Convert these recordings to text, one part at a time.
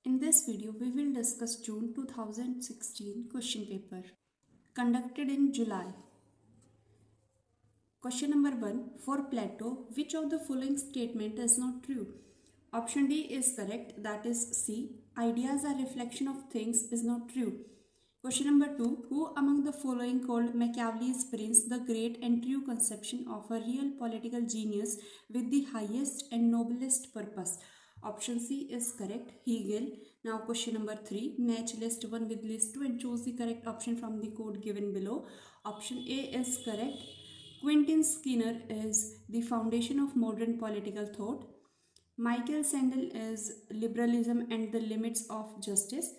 In this video, we will discuss June 2016 question paper conducted in July. Question number 1. For Plato, which of the following statement is not true? Option D is correct, that is C. Ideas are reflection of things is not true. Question number 2. Who among the following called Machiavelli's prince the great and true conception of a real political genius with the highest and noblest purpose? Option C is correct, Hegel. Now question number 3. Match list 1 with list 2 and choose the correct option from the code given below. Option A is correct. Quentin Skinner is the foundation of modern political thought. Michael Sandel is liberalism and the limits of justice.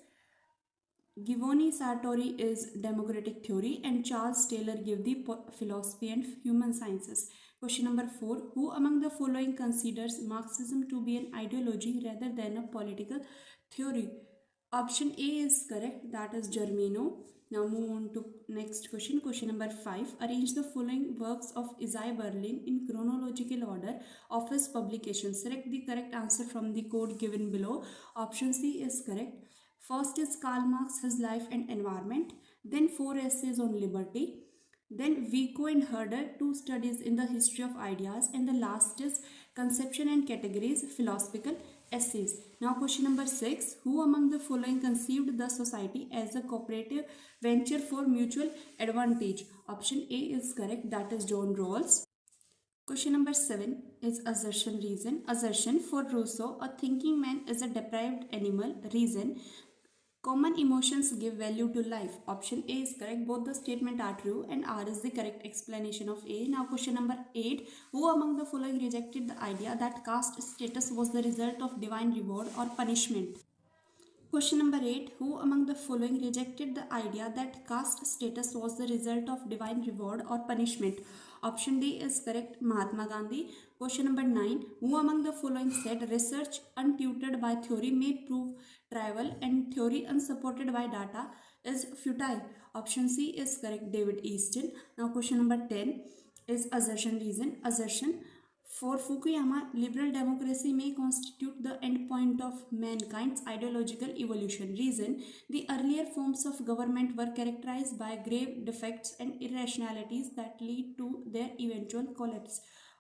Giovanni Sartori is democratic theory, and Charles Taylor give the philosophy and human sciences. Question number 4. Who among the following considers Marxism to be an ideology rather than a political theory? Option A is correct, that is Germano. Now move on to next question. Question number 5. Arrange the following works of Isaiah Berlin in chronological order of his publication. Select the correct answer from the code given below. Option C is correct. First is Karl Marx, His Life and Environment. Then 4 essays on liberty. Then Vico and Herder, 2 studies in the history of ideas. And the last is Conception and Categories, philosophical essays. Now question number 6. Who among the following conceived the society as a cooperative venture for mutual advantage? Option A is correct, that is John Rawls. Question number 7 is assertion reason. Assertion: for Rousseau, a thinking man is a deprived animal. Reason: common emotions give value to life. Option A is correct. Both the statement are true and R is the correct explanation of A. Now question number 8. Who among the following rejected the idea that caste status was the result of divine reward or punishment? Question number 8. Who among the following rejected the idea that caste status was the result of divine reward or punishment? Option D is correct, Mahatma Gandhi. Question number 9. Who among the following said research untutored by theory may prove trivial and theory unsupported by data is futile? Option C is correct, David Easton. Now question number 10 is assertion reason. Assertion: for Fukuyama, liberal democracy may constitute the endpoint of mankind's ideological evolution. Reason: the earlier forms of government were characterized by grave defects and irrationalities that lead to their eventual collapse.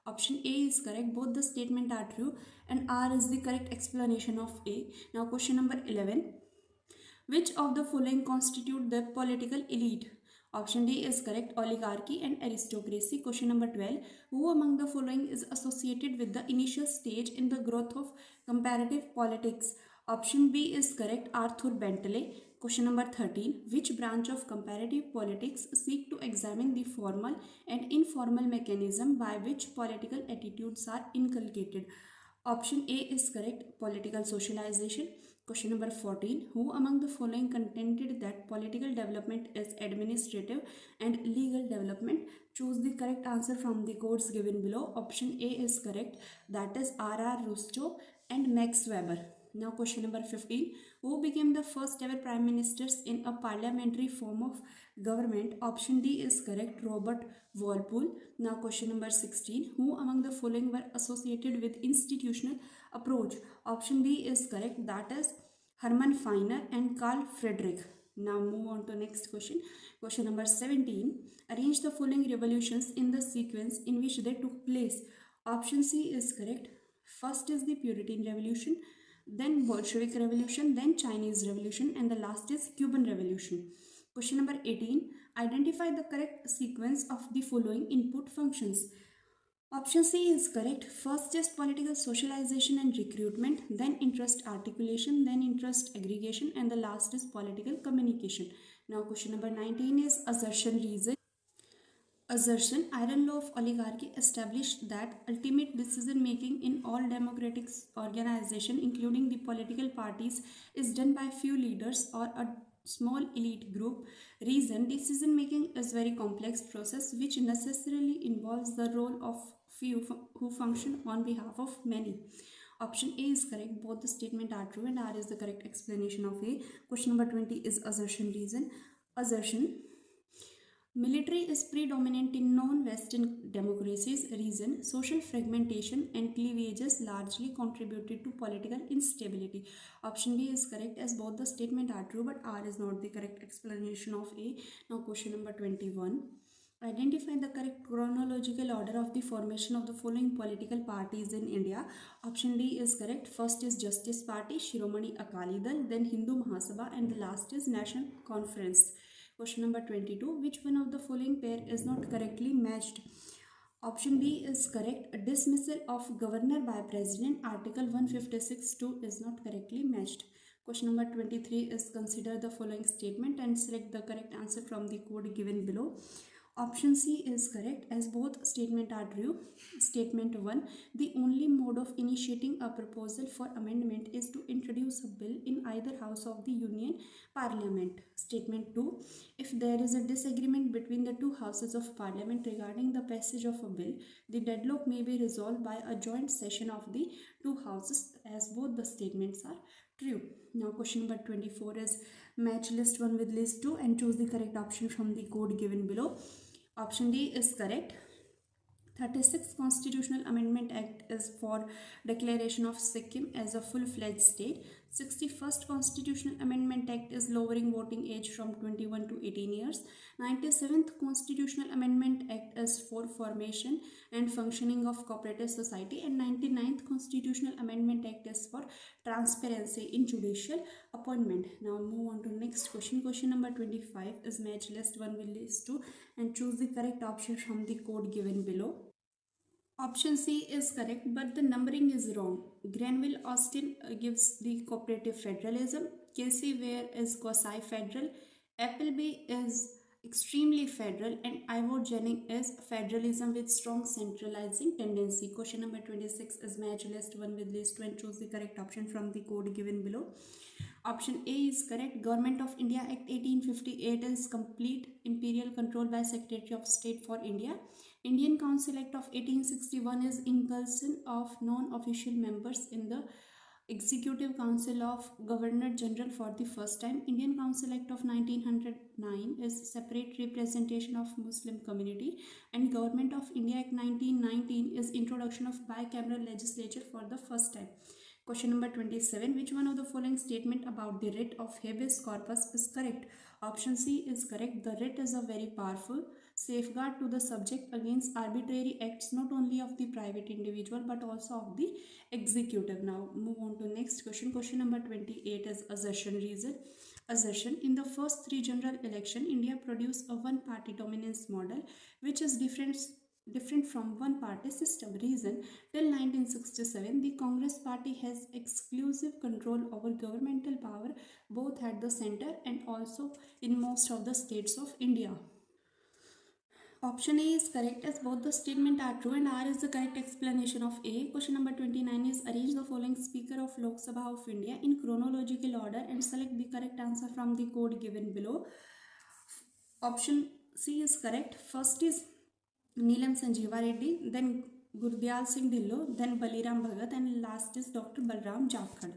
Option A is correct. Both the statements are true and R is the correct explanation of A. Now question number 11. Which of the following constitute the political elite? Option D is correct, oligarchy and aristocracy. Question number 12. Who among the following is associated with the initial stage in the growth of comparative politics? Option B is correct, Arthur Bentley. Question number 13. Which branch of comparative politics seek to examine the formal and informal mechanism by which political attitudes are inculcated? Option A is correct, political socialization. Question number 14. Who among the following contended that political development is administrative and legal development? Choose the correct answer from the codes given below. Option A is correct, that is R.R. Rusto and Max Weber. Now question number 15. Who became the first ever prime ministers in a parliamentary form of government? Option D is correct, Robert Walpole. Now question number 16. Who among the following were associated with institutional approach? Option B is correct, that is Hermann Feiner and Carl Friedrich. Now move on to next question. Question number 17. Arrange the following revolutions in the sequence in which they took place. Option C is correct. First is the Puritan Revolution, then Bolshevik Revolution, then Chinese Revolution, and the last is Cuban Revolution. Question number 18. Identify the correct sequence of the following input functions. Option C is correct. First is political socialization and recruitment, then interest articulation, then interest aggregation, and the last is political communication. Now question number 19 is assertion reason. Assertion: iron law of oligarchy established that ultimate decision making in all democratic organizations, including the political parties, is done by few leaders or a small elite group. Reason: decision making is very complex process which necessarily involves the role of few who function on behalf of many. Option A is correct. Both the statements are true and R is the correct explanation of A. Question number 20 is assertion reason. Assertion: Military is predominant in non-Western democracies. Reason: social fragmentation and cleavages largely contributed to political instability. Option B is correct as both the statement are true, but R is not the correct explanation of A. Now question number 21. Identify the correct chronological order of the formation of the following political parties in India. Option D is correct. First is Justice Party, Shiromani Akali Dal, then Hindu Mahasabha, and the last is National Conference. Question number 22. Which one of the following pair is not correctly matched? Option B is correct. A dismissal of governor by president, Article 156(2) is not correctly matched. Question number 23 is consider the following statement and select the correct answer from the code given below. Option C is correct as both statements are true. Statement 1. The only mode of initiating a proposal for amendment is to introduce a bill in either house of the Union Parliament. Statement 2. If there is a disagreement between the two houses of Parliament regarding the passage of a bill, the deadlock may be resolved by a joint session of the two houses as both the statements are true. Now question number 24 is match list 1 with list 2 and choose the correct option from the code given below. Option D is correct. 36th Constitutional Amendment Act is for declaration of Sikkim as a full-fledged state. 61st Constitutional Amendment Act is lowering voting age from 21 to 18 years. 97th Constitutional Amendment Act is for formation and functioning of cooperative society, and 99th Constitutional Amendment Act is for transparency in judicial appointment. Now move on to next question. Question number 25 is match list 1 with list 2 and choose the correct option from the code given below. Option C is correct, but the numbering is wrong. Granville Austin gives the cooperative federalism. Casey Ware is quasi-federal. Appleby is extremely federal, and Ivor Jennings is federalism with strong centralizing tendency. Question number 26 is match list 1 with list 2 and choose the correct option from the code given below. Option A is correct. Government of India Act 1858 is complete imperial control by Secretary of State for India. Indian Council Act of 1861 is inclusion of non-official members in the Executive Council of Governor General for the first time. Indian Council Act of 1909 is separate representation of Muslim community, and Government of India Act 1919 is introduction of bicameral legislature for the first time. Question number 27. Which one of the following statement about the writ of habeas corpus is correct? Option C is correct. The writ is a very powerful safeguard to the subject against arbitrary acts not only of the private individual but also of the executive. Now move on to next question. Question number 28 is assertion. Reason. Assertion. In the first three general election, India produced a one-party dominance model which is different from one-party system. Reason. Till 1967, the Congress Party has exclusive control over governmental power both at the center and also in most of the states of India. Option A is correct as both the statements are true and R is the correct explanation of A. Question number 29 is arrange the following Speaker of Lok Sabha of India in chronological order and select the correct answer from the code given below. Option C is correct. First is Neelam Sanjeeva Reddy, then Gurdyal Singh Dhillon, then Baliram Bhagat, and last is Dr. Balram Jakhad.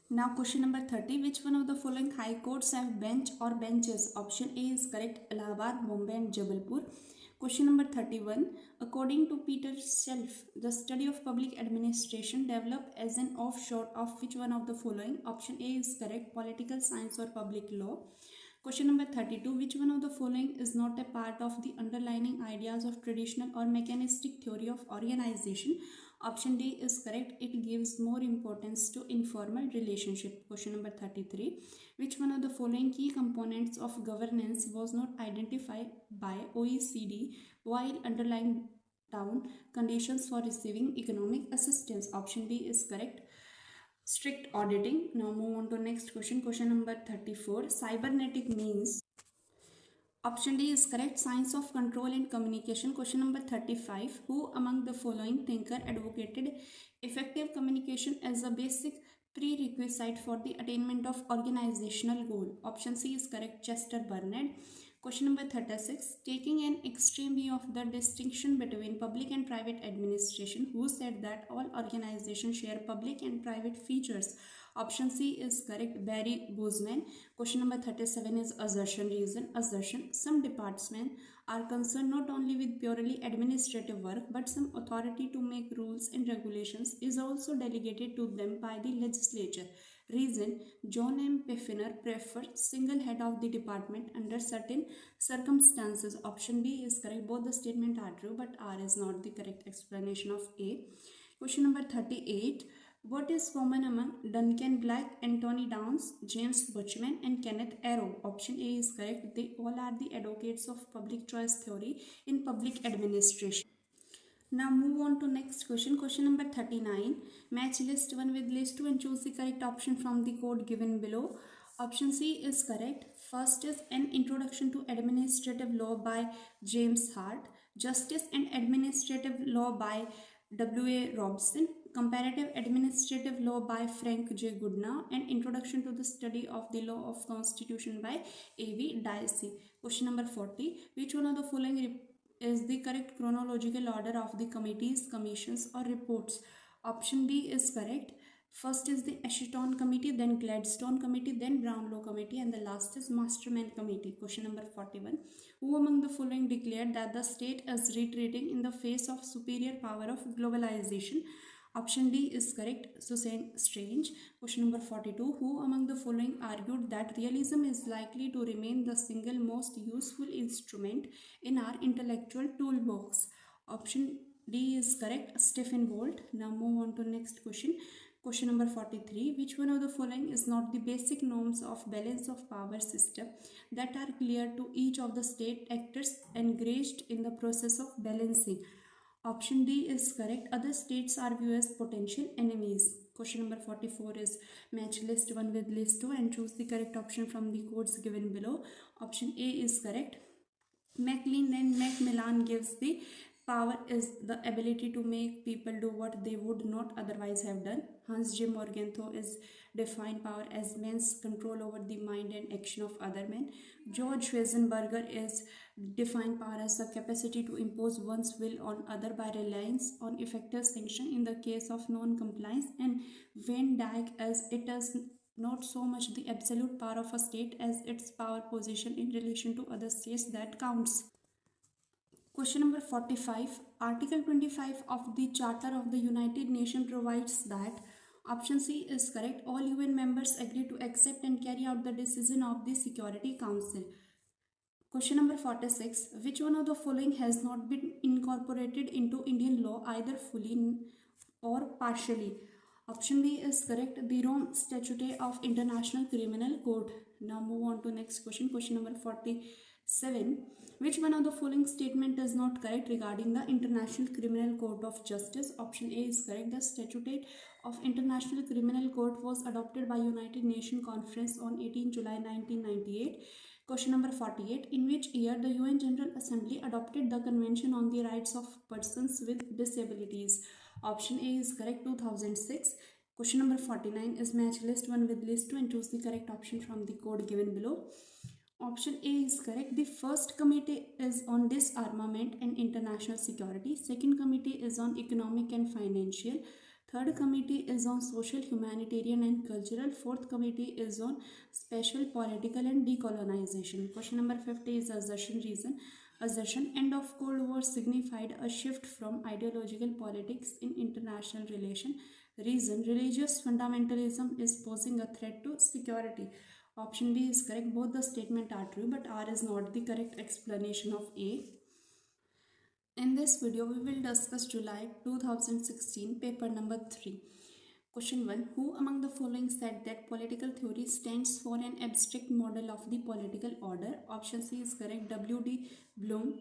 Now question number 30. Which one of the following high courts have bench or benches? Option A is correct. Allahabad, Bombay and Jabalpur. Question number 31. According to Peter Shelf, the study of public administration developed as an offshoot of which one of the following? Option A is correct. Political science or public law. Question number 32. Which one of the following is not a part of the underlying ideas of traditional or mechanistic theory of organization? Option D is correct. It gives more importance to informal relationship. Question number 33. Which one of the following key components of governance was not identified by OECD while underlying down conditions for receiving economic assistance? Option B is correct. Strict auditing. Now move on to next question. Question number 34. Cybernetic means. Option D is correct. Science of control and communication. Question number 35. Who among the following thinker advocated effective communication as a basic prerequisite for the attainment of organizational goal? Option C is correct. Chester Bernard. Question number 36. Taking an extreme view of the distinction between public and private administration, who said that all organizations share public and private features? Option C is correct. Barry Boozman. Question number 37 is assertion. Reason. Assertion. Some departments are concerned not only with purely administrative work, but some authority to make rules and regulations is also delegated to them by the legislature. Reason: John M. Pfister preferred single head of the department under certain circumstances. Option B is correct. Both the statements are true, but R is not the correct explanation of A. Question number 38. What is common among Duncan Black, Anthony Downs, James Buchman, and Kenneth Arrow? Option A is correct. They all are the advocates of public choice theory in public administration. Now move on to next question. Question number 39. Match list 1 with list 2 and choose the correct option from the code given below. Option C is correct. First is An Introduction to Administrative Law by James Hart. Justice and Administrative Law by W.A. Robson. Comparative Administrative Law by Frank J. Goodnow, and Introduction to the Study of the Law of Constitution by A.V. Dicey. Question number 40. Which one of the following is the correct chronological order of the committees, commissions, or reports? Option B is correct. First is the Ashton Committee, then Gladstone Committee, then Brownlow Committee, and the last is Masterman Committee. Question number 41. Who among the following declared that the state is retreating in the face of superior power of globalization? Option D is correct. Susan Strange. Question number 42. Who among the following argued that realism is likely to remain the single most useful instrument in our intellectual toolbox? Option D is correct. Stephen Walt. Now move on to next question. Question number 43. Which one of the following is not the basic norms of balance of power system that are clear to each of the state actors engaged in the process of balancing? Option D is correct. Other states are viewed as potential enemies. Question number 44 is match list 1 with list 2 and choose the correct option from the codes given below. Option A is correct. Maclean and Macmillan gives the power is the ability to make people do what they would not otherwise have done. Hans J. Morgenthau is defined power as man's control over the mind and action of other men. George Weisenberger is defined power as the capacity to impose one's will on other by reliance on effective sanction in the case of non-compliance. And Van Dyke as it is not so much the absolute power of a state as its power position in relation to other states that counts. Question number 45. Article 25 of the Charter of the United Nations provides that option C is correct. All UN members agree to accept and carry out the decision of the Security Council. Question number 46. Which one of the following has not been incorporated into Indian law either fully or partially? Option B is correct. The Rome Statute of International Criminal Court. Now move on to next question. Question number 47. Which one of the following statement is not correct regarding the International Criminal Court of Justice? Option A is correct. The Statute of International Criminal Court was adopted by United Nations Conference on 18 July 1998. Question number 48. In which year the UN General Assembly adopted the Convention on the Rights of Persons with Disabilities? Option A is correct. 2006. Question number 49 is match list 1 with list 2 and choose the correct option from the code given below. Option A is correct. The first committee is on disarmament and international security. Second committee is on economic and financial. Third committee is on social, humanitarian and cultural. Fourth committee is on special, political and decolonization. Question number 50 is assertion reason. Assertion: end of Cold War signified a shift from ideological politics in international relation. Reason: religious fundamentalism is posing a threat to security. Option B is correct. Both the statements are true, but R is not the correct explanation of A. In this video, we will discuss July 2016 paper number 3. Question 1. Who among the following said that political theory stands for an abstract model of the political order? Option C is correct. W.D. Bloom.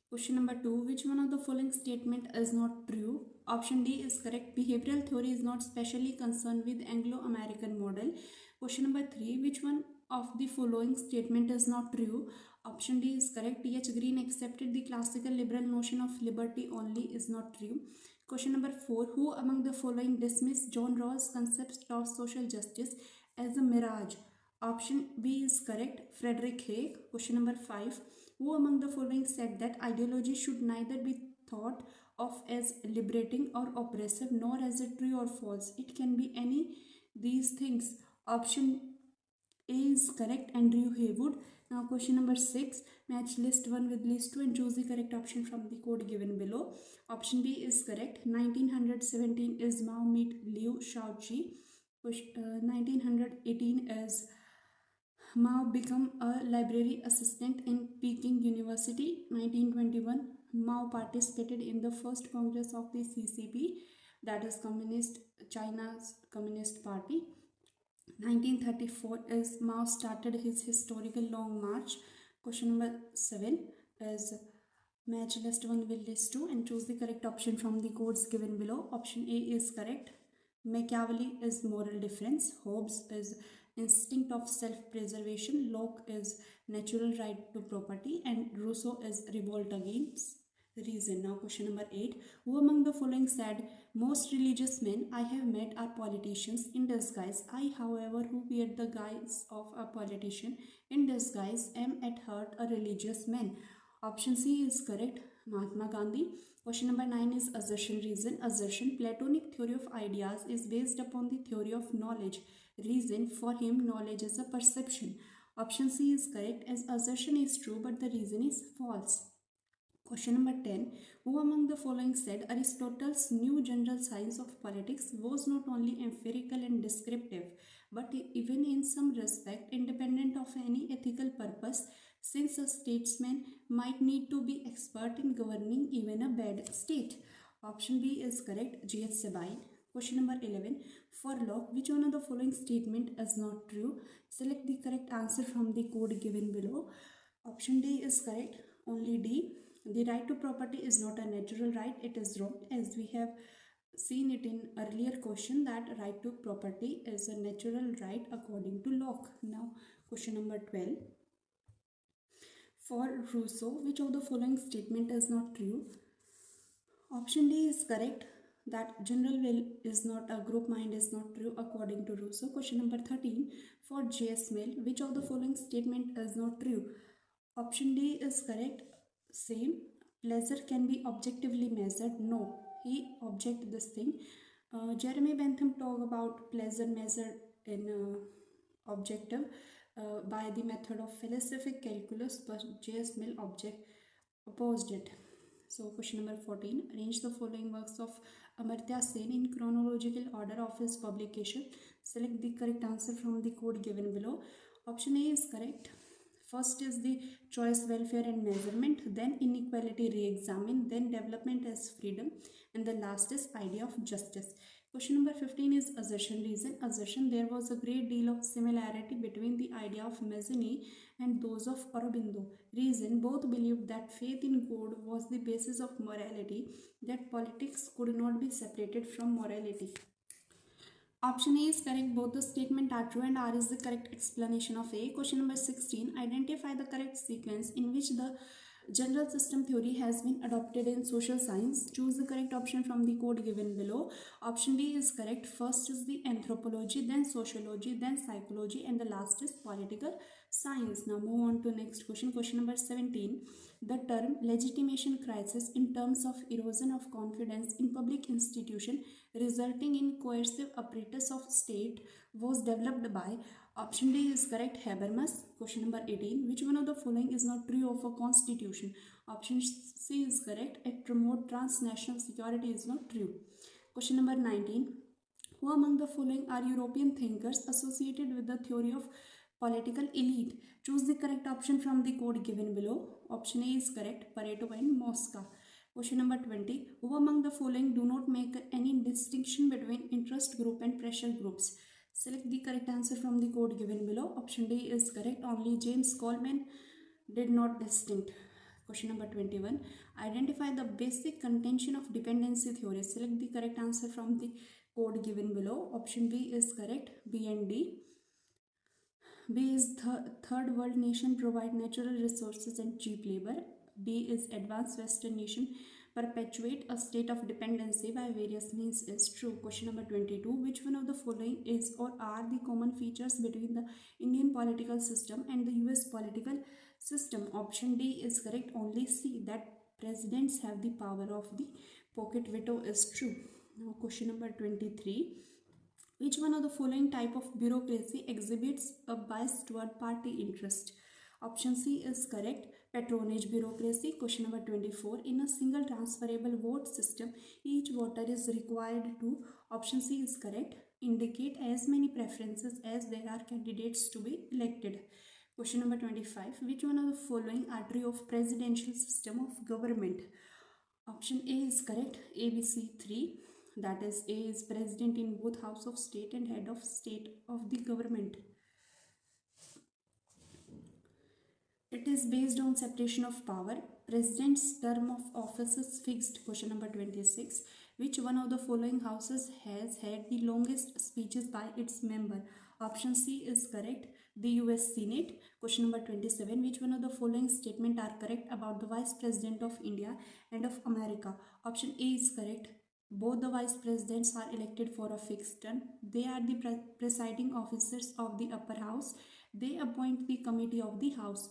Question number 2. Which one of the following statement is not true? Option D is correct. Behavioral theory is not specially concerned with Anglo-American model. Question number 3. Which one of the following statement is not true? Option D is correct. T.H. Green accepted the classical liberal notion of liberty only is not true. Question number 4. Who among the following dismissed John Rawls' concept of social justice as a mirage? Option B is correct. Frederick Hayek. Question number 5. Who among the following said that ideology should neither be thought of as liberating or oppressive nor as a true or false? It can be any these things. Option A is correct, Andrew Haywood. Now question number 6. Match list 1 with list 2 and choose the correct option from the code given below. Option B is correct. 1917 is Mao meet Liu Shaoqi. 1918 is Mao become a library assistant in Peking University. 1921 Mao participated in the first congress of the CCP, that is Communist China's Communist Party. 1934 is Mao started his historical long march. Question number 7 is match list 1 with list 2 and choose the correct option from the codes given below. Option A is correct. Machiavelli is moral difference. Hobbes is instinct of self-preservation. Locke is natural right to property. And Rousseau is revolt against reason. Now question number 8. Who among the following said, most religious men I have met are politicians in disguise. I, however, who wear the guise of a politician in disguise, am at heart a religious man. Option C is correct. Mahatma Gandhi. Question number 9 is assertion reason. Assertion. Platonic theory of ideas is based upon the theory of knowledge. Reason. For him, knowledge is a perception. Option C is correct, as assertion is true but the reason is false. Question number 10. Who among the following said Aristotle's new general science of politics was not only empirical and descriptive, but even in some respect independent of any ethical purpose, since a statesman might need to be expert in governing even a bad state? Option B is correct, G.H. Sabine. Question number 11. For Locke, which one of the following statement is not true? Select the correct answer from the code given below. Option D is correct, only D. The right to property is not a natural right, it is wrong, as we have seen it in earlier question that right to property is a natural right according to Locke. Now question number 12. For Rousseau, which of the following statement is not true? Option D is correct, that general will is not a group mind is not true according to Rousseau. Question number 13. For J.S. Mill, which of the following statement is not true? Option D is correct, same. Pleasure can be objectively measured. No, he object this thing. Jeremy Bentham talk about pleasure measured in objective by the method of philosophic calculus, but J.S. Mill opposed it. So question number 14. Arrange the following works of Amartya Sen in chronological order of his publication. Select the correct answer from the code given below. Option A is correct. First is the choice, welfare and measurement, then inequality re-examine, then development as freedom, and the last is idea of justice. Question number 15 is assertion reason. Assertion. There was a great deal of similarity between the idea of Mazzini and those of Aurobindo. Reason. Both believed that faith in God was the basis of morality, that politics could not be separated from morality. Option A is correct. Both the statement are true and R is the correct explanation of A. Question number 16. Identify the correct sequence in which the general system theory has been adopted in social science. Choose the correct option from the code given below. Option D is correct. First is the anthropology, then sociology, then psychology, and the last is political science. Now move on to next question. Question number 17. The term legitimation crisis in terms of erosion of confidence in public institution resulting in coercive apparatus of state was developed by. Option D is correct, Habermas. Question number 18. Which one of the following is not true of a constitution? Option C is correct. It promote transnational security is not true. Question number 19. Who among the following are European thinkers associated with the theory of political elite? Choose the correct option from the code given below. Option A is correct, Pareto and Mosca. Question number 20. Who among the following do not make any distinction between interest group and pressure groups? Select the correct answer from the code given below. Option D is correct. Only James Coleman did not distinct. Question number 21. Identify the basic contention of dependency theory. Select the correct answer from the code given below. Option B is correct. B and D. B is third world nation provide natural resources and cheap labor. D is advanced western nation perpetuate a state of dependency by various means is true. Question number 22. Which one of the following is or are the common features between the Indian political system and the US political system? Option D is correct. Only C, that presidents have the power of the pocket veto is true. Now question number 23. Which one of the following type of bureaucracy exhibits a bias toward party interest? Option C is correct. Patronage bureaucracy. Question number 24. In a single transferable vote system, each voter is required to, option C is correct, indicate as many preferences as there are candidates to be elected. Question number 25. Which one of the following are true of presidential system of government? Option A is correct. ABC 3. That is, A is president in both house of state and head of state of the government. It is based on separation of power. President's term of office is fixed. Question number 26. Which one of the following houses has had the longest speeches by its member? Option C is correct. The UGC-NET. Question number 27. Which one of the following statements are correct about the Vice President of India and of America? Option A is correct. Both the vice presidents are elected for a fixed term. They are the presiding officers of the upper house. They appoint the committee of the house.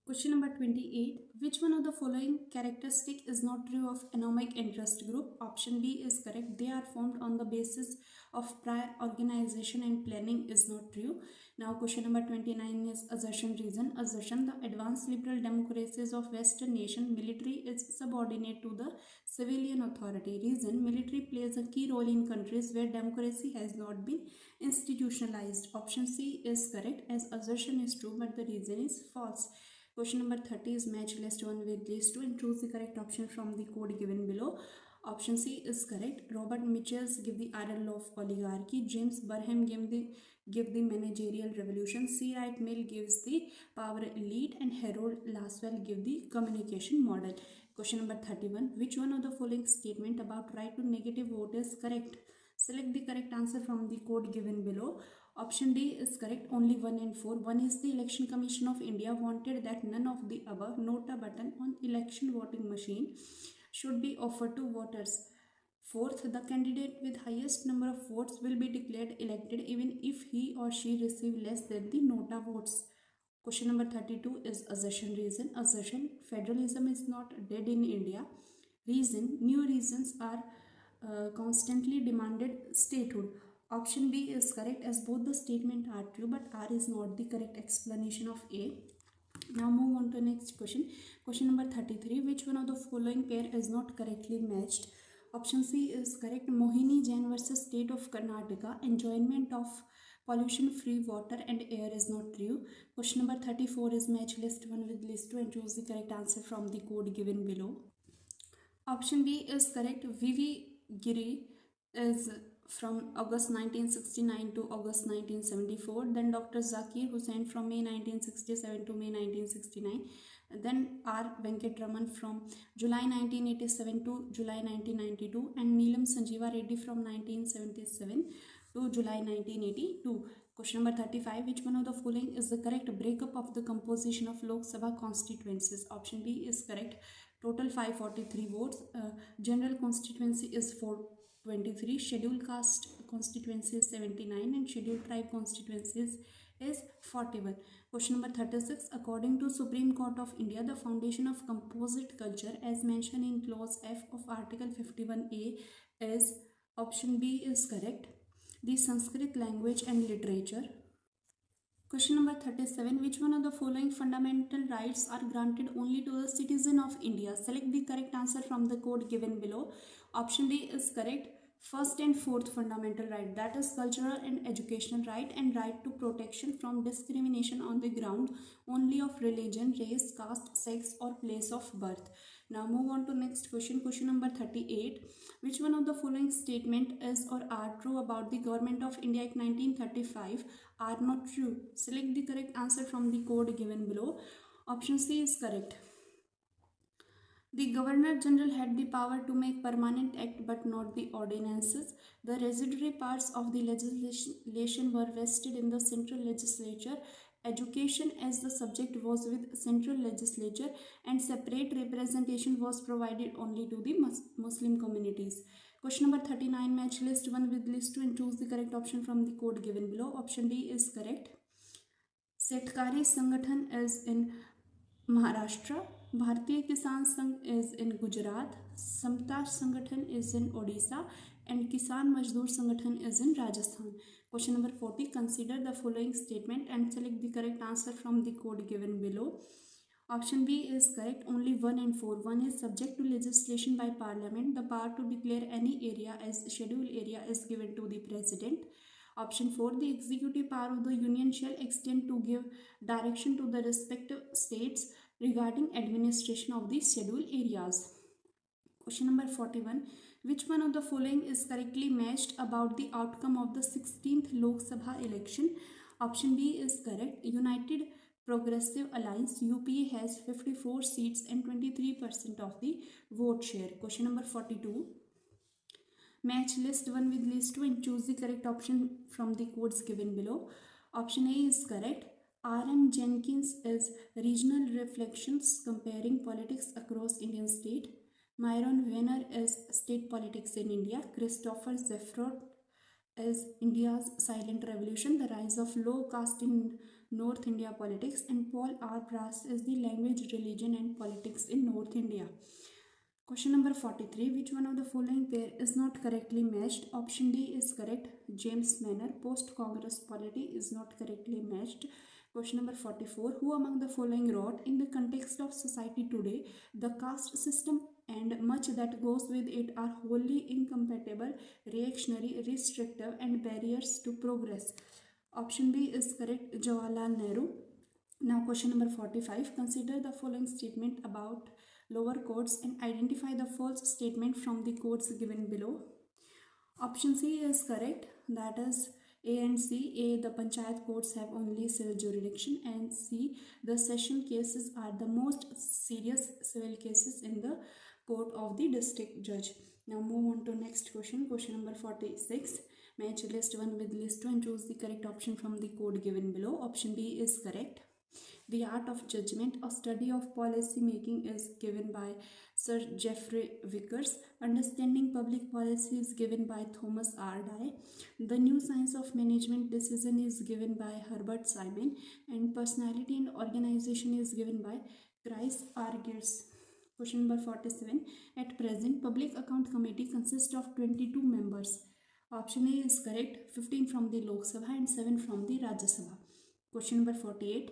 Question number 28. Which one of the following characteristic is not true of economic interest group? Option B is correct. They are formed on the basis of prior organization and planning is not true. Now question number 29 is assertion reason. Assertion: the advanced liberal democracies of Western nation, military is subordinate to the civilian authority. Reason: military plays a key role in countries where democracy has not been institutionalized. Option C is correct, as assertion is true but the reason is false. Question number 30 is match list 1 with list 2 and choose the correct option from the code given below. Option C is correct. Robert Mitchell's give the iron law of oligarchy. James Burham give the managerial revolution. C. Wright Mill gives the power elite, and Harold Laswell give the communication model. Question number 31. Which one of the following statement about right to negative vote is correct? Select the correct answer from the code given below. Option D is correct. Only 1 and 4. 1 is the Election Commission of India wanted that none of the above, note a button on election voting machine, should be offered to voters. Fourth, the candidate with highest number of votes will be declared elected even if he or she receive less than the nota votes. Question number 32 is assertion reason. Assertion: federalism is not dead in India. Reason: new reasons are constantly demanded statehood. Option B is correct, as both the statements are true but R is not the correct explanation of A. Now move on to the next question. Question number 33. Which one of the following pair is not correctly matched? Option C is correct. Mohini Jain versus State of Karnataka. Enjoyment of pollution-free water and air is not true. Question number 34 is match list 1 with list 2 and choose the correct answer from the code given below. Option B is correct. V.V. Giri is from August 1969 to August 1974. Then Dr. Zakir Hussain from May 1967 to May 1969. Then R. Venkatraman from July 1987 to July 1992. And Neelam Sanjeeva Reddy from 1977 to July 1982. Question number 35. Which one of the following is the correct breakup of the composition of Lok Sabha constituencies? Option B is correct. Total 543 votes. General constituency is 423. Scheduled caste constituency is 79 and scheduled tribe constituencies is 41. Question number 36. According to Supreme Court of India, the foundation of composite culture as mentioned in clause F of Article 51A is, option B is correct, the Sanskrit language and literature. Question number 37. Which one of the following fundamental rights are granted only to the citizen of India? Select the correct answer from the code given below. Option D is correct. First and fourth fundamental right, that is cultural and educational right and right to protection from discrimination on the ground only of religion, race, caste, sex or place of birth. Now move on to next question. Question number 38. Which one of the following statement is or are true about the Government of India Act 1935 are not true? Select the correct answer from the code given below. Option C is correct. The Governor General had the power to make permanent act but not the ordinances. The residuary parts of the legislation were vested in the central legislature. Education as the subject was with central legislature and separate representation was provided only to the Muslim communities. Question number 39. Match list 1 with list 2 and choose the correct option from the code given below. Option D is correct. Setkari Sangathan is in Maharashtra. Bharatiya Kisan Sangh is in Gujarat. Samtaj Sangathan is in Odisha. and Kisan Mazdoor Sangathan is in Rajasthan. Question number 40. Consider the following statement and select the correct answer from the code given below. Option B is correct. Only 1 and 4. 1 is subject to legislation by Parliament. The power to declare any area as scheduled area is given to the President. Option 4. The executive power of the Union shall extend to give direction to the respective states regarding administration of the scheduled areas. Question number 41. Which one of the following is correctly matched about the outcome of the 16th Lok Sabha election? Option B is correct. United Progressive Alliance UPA has 54 seats and 23% of the vote share. Question number 42. Match list 1 with list 2 and choose the correct option from the codes given below. Option A is correct. R.M. Jenkins is Regional Reflections Comparing Politics Across Indian State. Myron Weiner is State Politics in India. Christopher Zeffrott is India's Silent Revolution, the Rise of Low Caste in North India Politics. And Paul R. Brass is the Language, Religion and Politics in North India. Question number 43. Which one of the following pair is not correctly matched? Option D is correct. James Manner, Post-Congress Polity is not correctly matched. Question number 44. Who among the following wrote, in the context of society today, the caste system and much that goes with it are wholly incompatible, reactionary, restrictive and barriers to progress? Option B is correct. Jawaharlal Nehru. Now question number 45. Consider the following statement about lower courts and identify the false statement from the codes given below. Option C is correct, that is A and C. A, the panchayat courts have only civil jurisdiction, and C, the session cases are the most serious civil cases in the court of the district judge. Now move on to next question. Question number 46. Match list 1 with list 2 and choose the correct option from the code given below. Option B is correct. The Art of Judgment, a study of policy making, is given by Sir Geoffrey Vickers. Understanding Public Policy is given by Thomas R. Dye. The New Science of Management Decision is given by Herbert Simon. And Personality and Organization is given by Chris R. Geertz. Question number 47. At present, Public Account Committee consists of 22 members. Option A is correct. 15 from the Lok Sabha and 7 from the Rajya Sabha. Question number 48.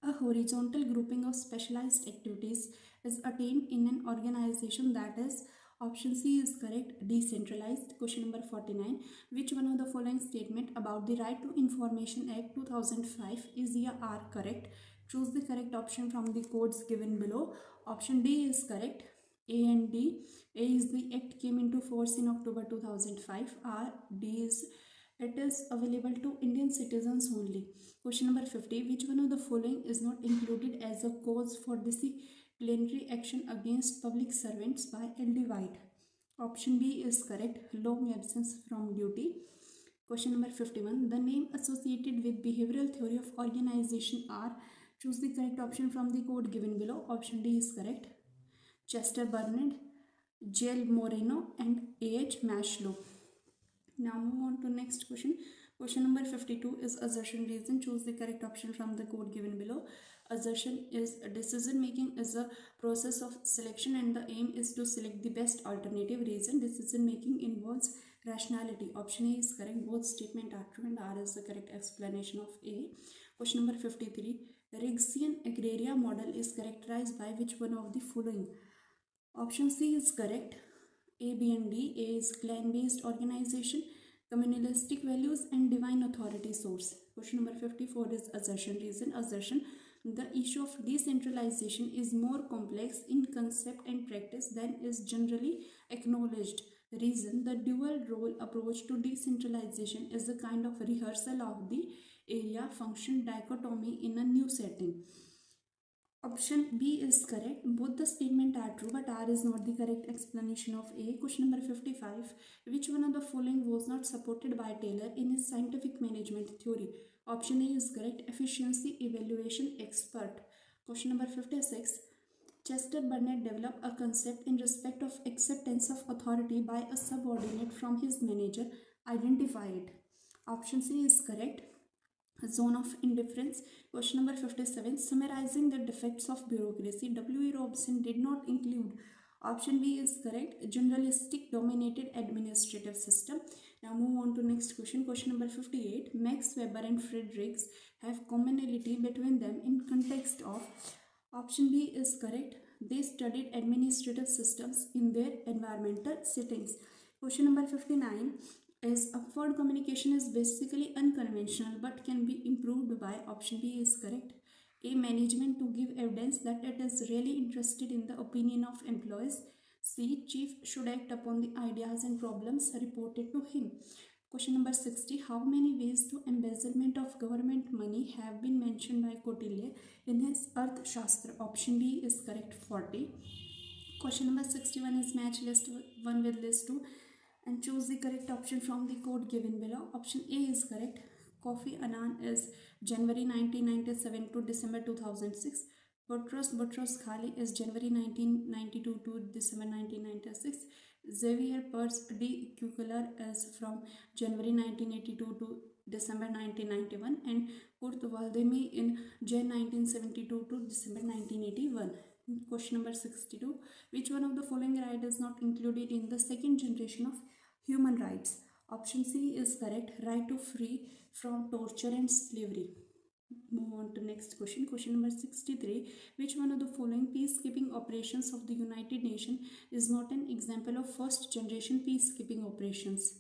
A horizontal grouping of specialized activities is attained in an organization that is, option C is correct, decentralized. Question number 49. Which one of the following statement about the Right to Information Act 2005 is or are correct? Choose the correct option from the codes given below. Option D is correct. A and D. A is the act came into force in October 2005. R, D is it is available to Indian citizens only. Question number 50. Which one of the following is not included as a cause for disciplinary action against public servants by L.D. White? Option B is correct. Long absence from duty. Question number 51. The name associated with behavioral theory of organization are. Choose the correct option from the code given below. Option D is correct. Chester Bernard, J.L. Moreno and A.H. Maslow. Now move on to next question. Question number 52 is assertion reason. Choose the correct option from the code given below. Assertion is decision making is a process of selection and the aim is to select the best alternative. Reason decision making involves rationality. Option A is correct. Both statement are true and R is the correct explanation of A. Question number 53. Rigsian agraria model is characterized by which one of the following? Option C is correct. A, B and D. A is clan-based organization, communalistic values and divine authority source. Question number 54 is assertion reason. Assertion. The issue of decentralization is more complex in concept and practice than is generally acknowledged. Reason. The dual role approach to decentralization is a kind of rehearsal of the area function dichotomy in a new setting. Option B is correct. Both the statements are true, but R is not the correct explanation of A. Question number 55. Which one of the following was not supported by Taylor in his scientific management theory? Option A is correct. Efficiency evaluation expert. Question number 56. Chester Bernard developed a concept in respect of acceptance of authority by a subordinate from his manager. Identify it. Option C is correct. Zone of indifference. Question number 57. Summarizing the defects of bureaucracy, W.E. Robson did not include. Option B is correct, generalistic dominated administrative system. Now move on to next question. Question number 58. Max Weber and Friedrichs have commonality between them in context of. Option B is correct. They studied administrative systems in their environmental settings. Question number 59 is upward communication is basically unconventional but can be improved by. Option B is correct. A, management to give evidence that it is really interested in the opinion of employees. C, chief should act upon the ideas and problems reported to him. Question number 60. How many ways to embezzlement of government money have been mentioned by Kautilya in his Arthashastra? Option D is correct, 40. Question number 61 is match list 1 with list 2 and choose the correct option from the code given below. Option A is correct. Kofi Annan is January 1997 to December 2006. Boutros Ghali is January 1992 to December 1996. Xavier Perez de Cuellar is from January 1982 to December 1991 and Kurt Waldheim in Jan 1972 to December 1981. Question number 62. Which one of the following right is not included in the second generation of human rights? Option C is correct, right to free from torture and slavery. Move on to next question. Question number 63. Which one of the following peacekeeping operations of the United Nations is not an example of first generation peacekeeping operations?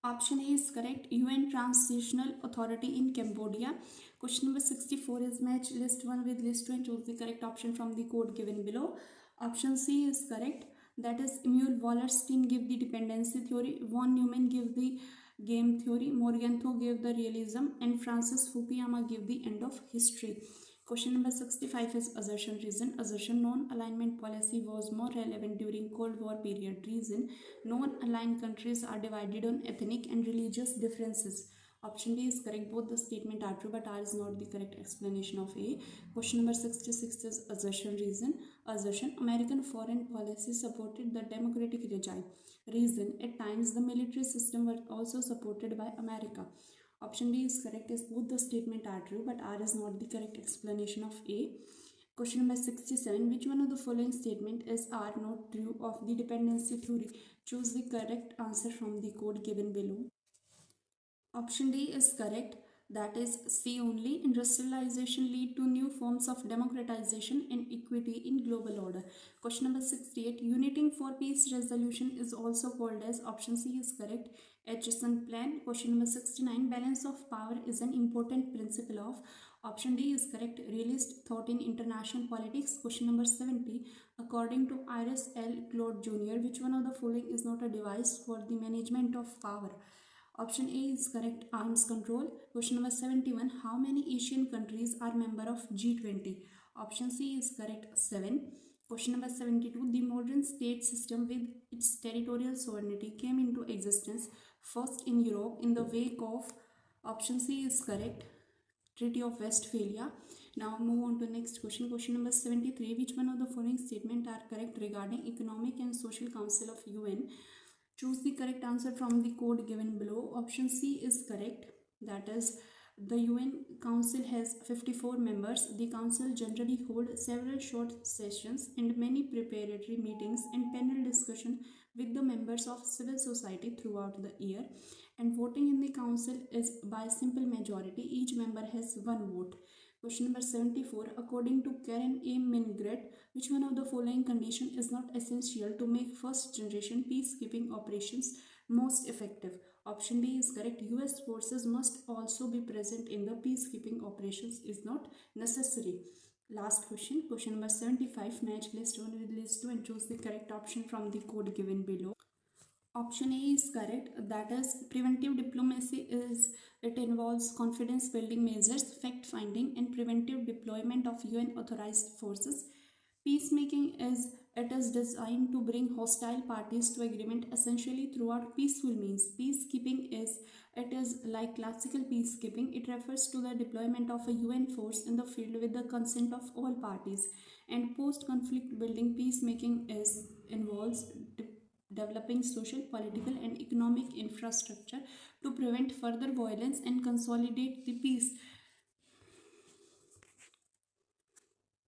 Option A is correct, UN Transitional Authority in Cambodia. Question number 64 is match list 1 with list 2 and choose the correct option from the code given below. Option C is correct, that is Emil Wallerstein give the dependency theory, von Neumann give the game theory, Morgenthau gave the realism, and Francis Fukuyama gave the end of history. Question number 65 is assertion reason. Assertion, non-alignment policy was more relevant during Cold War period. Reason, non-aligned countries are divided on ethnic and religious differences. Option B is correct. Both the statement are true, but R is not the correct explanation of A. Question number 66 is assertion reason. Assertion, American foreign policy supported the democratic regime. Reason, at times the military system were also supported by America. Option B is correct, as both the statement are true, but R is not the correct explanation of A. Question number 67. Which one of the following statement is R not true of the dependency theory? Choose the correct answer from the code given below. Option D is correct, that is C only. Industrialization lead to new forms of democratization and equity in global order. Question number 68. Uniting for peace resolution is also called as. Option C is correct, Acheson plan. Question number 69. Balance of power is an important principle of. Option D is correct, realist thought in international politics. Question number 70. According to Iris L. Claude Jr., which one of the following is not a device for the management of power? Option A is correct, arms control. Question number 71. How many Asian countries are member of G20? Option C is correct, 7. Question number 72. The modern state system with its territorial sovereignty came into existence first in Europe in the wake of. Option C is correct, Treaty of Westphalia. Now move on to next question. Question number 73. Which one of the following statements are correct regarding Economic and Social Council of UN? Choose the correct answer from the code given below. Option C is correct, that is the UN Council has 54 members. The Council generally holds several short sessions and many preparatory meetings and panel discussion with the members of civil society throughout the year, and voting in the Council is by simple majority. Each member has one vote. Question number 74. According to Karen A. Mingret, which one of the following condition is not essential to make first generation peacekeeping operations most effective? Option D is correct. US forces must also be present in the peacekeeping operations is not necessary. Last question. Question number 75. Match list 1 with list 2 and choose the correct option from the code given below. Option A is correct, that is preventive diplomacy it involves confidence building measures, fact finding and preventive deployment of UN authorized forces. Peacemaking is designed to bring hostile parties to agreement essentially throughout peaceful means. Peacekeeping is like classical peacekeeping. It refers to the deployment of a UN force in the field with the consent of all parties. And post-conflict building peacemaking involves developing social, political and economic infrastructure to prevent further violence and consolidate the peace.